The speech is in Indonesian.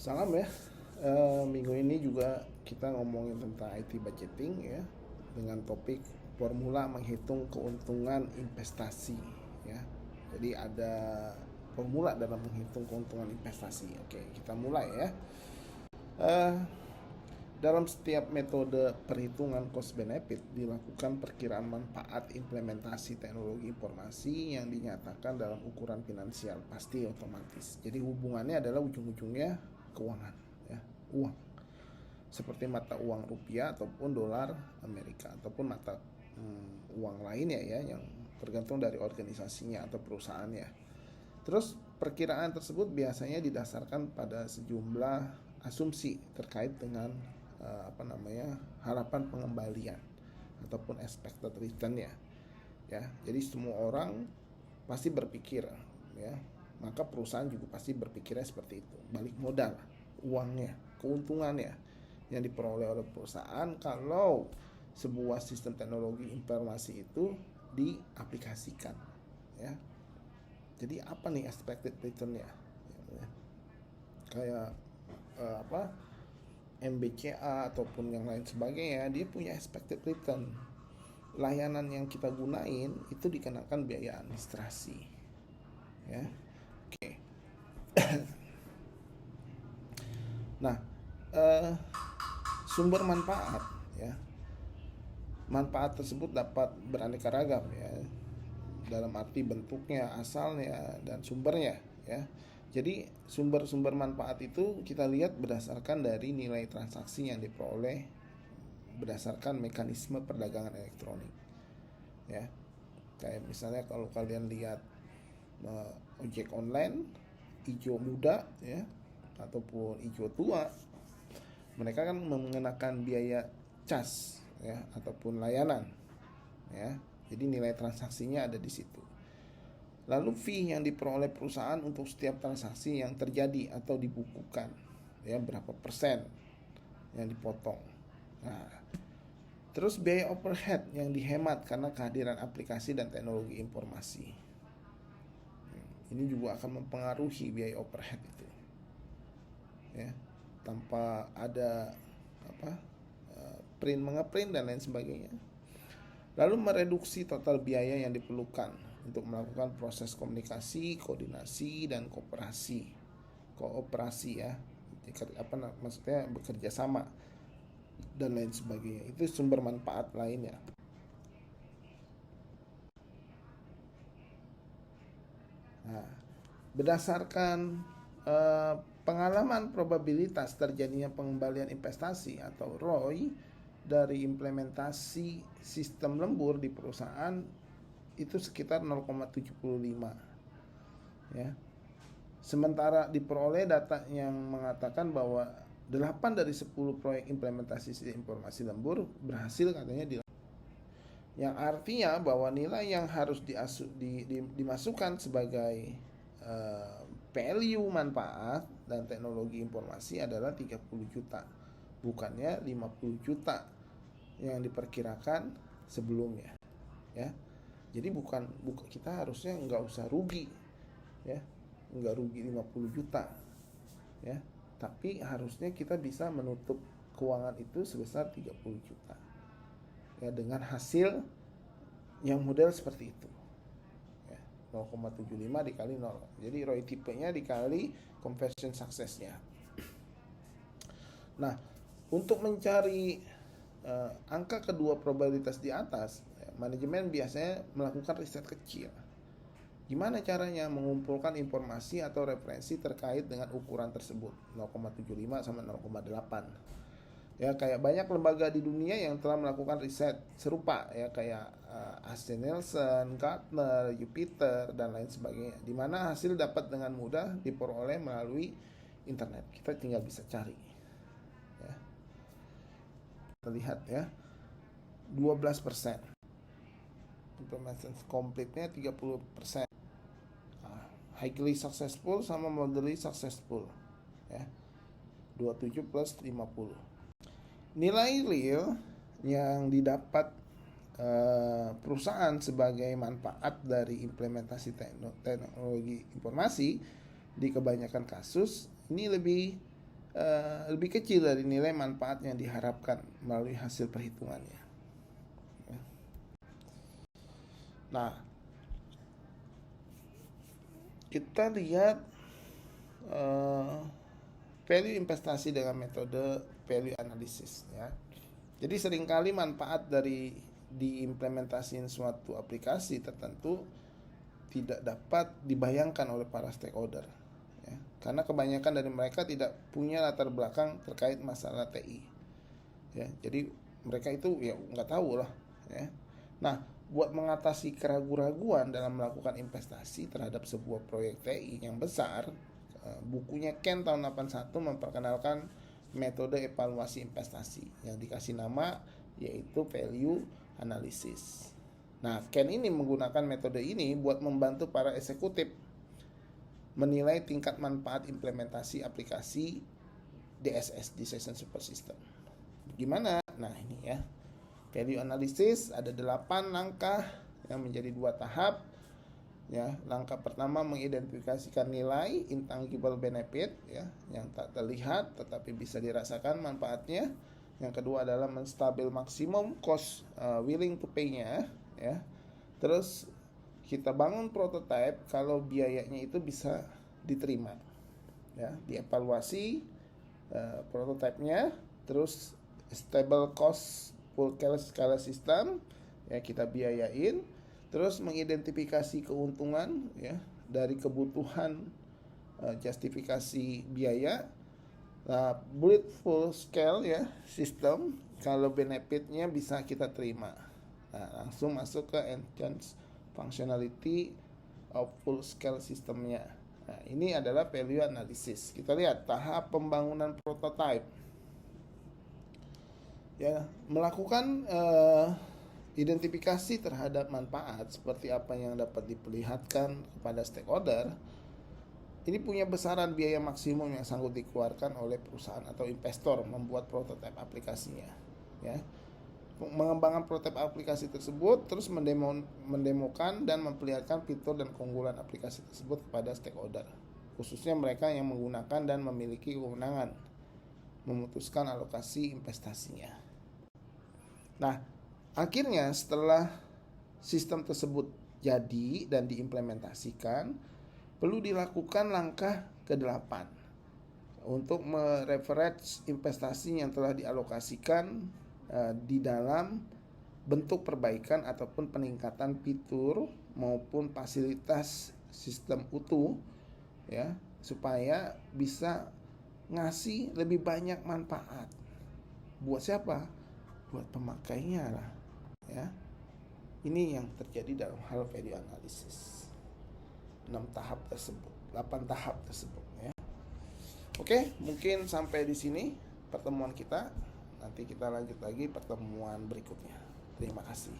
Salam ya. Minggu ini juga kita ngomongin tentang IT budgeting ya, dengan topik formula menghitung keuntungan investasi ya. Jadi ada formula dalam menghitung keuntungan investasi. Oke, kita mulai ya. Eh, Dalam setiap metode perhitungan cost benefit dilakukan perkiraan manfaat implementasi teknologi informasi yang dinyatakan dalam ukuran finansial, pasti otomatis. Jadi hubungannya adalah ujung-ujungnya keuangan ya, uang. Seperti mata uang rupiah ataupun dolar Amerika ataupun mata uang lainnya ya, yang tergantung dari organisasinya atau perusahaannya. Terus perkiraan tersebut biasanya didasarkan pada sejumlah asumsi terkait dengan harapan pengembalian ataupun expected return ya. Jadi semua orang pasti berpikir ya, maka perusahaan juga pasti berpikirnya seperti itu. Balik modal, uangnya, keuntungannya yang diperoleh oleh perusahaan kalau sebuah sistem teknologi informasi itu diaplikasikan ya. Jadi apa nih expected return-nya? Kayak MBCA ataupun yang lain sebagainya, dia punya expected return. Layanan yang kita gunain itu dikenakan biaya administrasi ya. Oke. Nah, sumber manfaat ya, manfaat tersebut dapat beraneka ragam ya, dalam arti bentuknya, asalnya, dan sumbernya ya. Jadi sumber-sumber manfaat itu kita lihat berdasarkan dari nilai transaksi yang diperoleh berdasarkan mekanisme perdagangan elektronik ya. Kayak misalnya kalau kalian lihat ojek online hijau muda ya ataupun hijau tua, mereka kan mengenakan biaya cas ya ataupun layanan ya. Jadi nilai transaksinya ada di situ. Lalu fee yang diperoleh perusahaan untuk setiap transaksi yang terjadi atau dibukukan ya, berapa persen yang dipotong. Nah, terus biaya overhead yang dihemat karena kehadiran aplikasi dan teknologi informasi. Ini juga akan mempengaruhi biaya overhead itu ya, tanpa ada print mengeprint dan lain sebagainya. Lalu mereduksi total biaya yang diperlukan untuk melakukan proses komunikasi, koordinasi, dan kooperasi ya, maksudnya bekerja sama dan lain sebagainya. Itu sumber manfaat lainnya. Nah, berdasarkan pengalaman probabilitas terjadinya pengembalian investasi atau ROI dari implementasi sistem lembur di perusahaan itu sekitar 0,75 ya. Sementara diperoleh data yang mengatakan bahwa 8 dari 10 proyek implementasi sistem informasi lembur berhasil katanya yang artinya bahwa nilai yang harus dimasukkan sebagai value manfaat dan teknologi informasi adalah 30 juta, bukannya 50 juta yang diperkirakan sebelumnya ya. Jadi bukan kita harusnya nggak usah rugi ya, nggak rugi 50 juta ya, tapi harusnya kita bisa menutup keuangan itu sebesar 30 juta ya, dengan hasil yang model seperti itu ya, 0,75 dikali 0. Jadi ROI tipenya dikali conversion success-nya. Nah, untuk mencari angka kedua probabilitas di atas, manajemen biasanya melakukan riset kecil. Gimana caranya mengumpulkan informasi atau referensi terkait dengan ukuran tersebut, 0,75 sama 0,8. Ya, kayak banyak lembaga di dunia yang telah melakukan riset serupa ya, kayak AC Nielsen, Gartner, Jupiter, dan lain sebagainya, di mana hasil dapat dengan mudah diperoleh melalui internet. Kita tinggal bisa cari ya. Terlihat ya, 12%. Implementation complete-nya 30%. Highly successful sama moderately successful ya, 27 plus 50. Nilai real yang didapat perusahaan sebagai manfaat dari implementasi teknologi informasi di kebanyakan kasus ini lebih lebih kecil dari nilai manfaat yang diharapkan melalui hasil perhitungannya. Nah, kita lihat value investasi dengan metode value analysis ya. Jadi seringkali manfaat dari diimplementasikan suatu aplikasi tertentu tidak dapat dibayangkan oleh para stakeholder ya. Karena kebanyakan dari mereka tidak punya latar belakang terkait masalah TI ya. Jadi mereka itu ya nggak tahu lah ya. Nah, buat mengatasi keraguan-raguan dalam melakukan investasi terhadap sebuah proyek TI yang besar, bukunya Ken tahun 81 memperkenalkan metode evaluasi investasi yang dikasih nama yaitu value analysis. Nah, Ken ini menggunakan metode ini buat membantu para eksekutif menilai tingkat manfaat implementasi aplikasi DSS, Decision Support System. Gimana? Nah, ini ya. Value analysis ada 8 langkah yang menjadi 2 tahap. Ya, langkah pertama mengidentifikasikan nilai intangible benefit ya, yang tak terlihat tetapi bisa dirasakan manfaatnya. Yang kedua adalah menstabil maksimum cost willing to pay-nya ya. Terus kita bangun prototype kalau biayanya itu bisa diterima. Ya, dievaluasi prototipenya, terus stable cost full scale system ya kita biayain. Terus mengidentifikasi keuntungan ya dari kebutuhan justifikasi biaya. Bullet full scale ya sistem kalau benefitnya bisa kita terima. Nah, langsung masuk ke enhance functionality of full scale sistemnya. Nah, ini adalah value analysis. Kita lihat tahap pembangunan prototype. Ya, melakukan identifikasi terhadap manfaat seperti apa yang dapat diperlihatkan kepada stakeholder. Ini punya besaran biaya maksimum yang sanggup dikeluarkan oleh perusahaan atau investor membuat prototipe aplikasinya. Ya, mengembangkan prototipe aplikasi tersebut, terus mendemokan dan memperlihatkan fitur dan keunggulan aplikasi tersebut kepada stakeholder, khususnya mereka yang menggunakan dan memiliki kewenangan memutuskan alokasi investasinya. Nah, akhirnya setelah sistem tersebut jadi dan diimplementasikan, perlu dilakukan langkah ke-8 untuk mereference investasi yang telah dialokasikan di dalam bentuk perbaikan ataupun peningkatan fitur maupun fasilitas sistem utuh ya, supaya bisa ngasih lebih banyak manfaat. Buat siapa? Buat pemakainya lah ya. Ini yang terjadi dalam hal value analysis. 8 tahap tersebut ya. Oke, mungkin sampai di sini pertemuan kita. Nanti kita lanjut lagi pertemuan berikutnya. Terima kasih.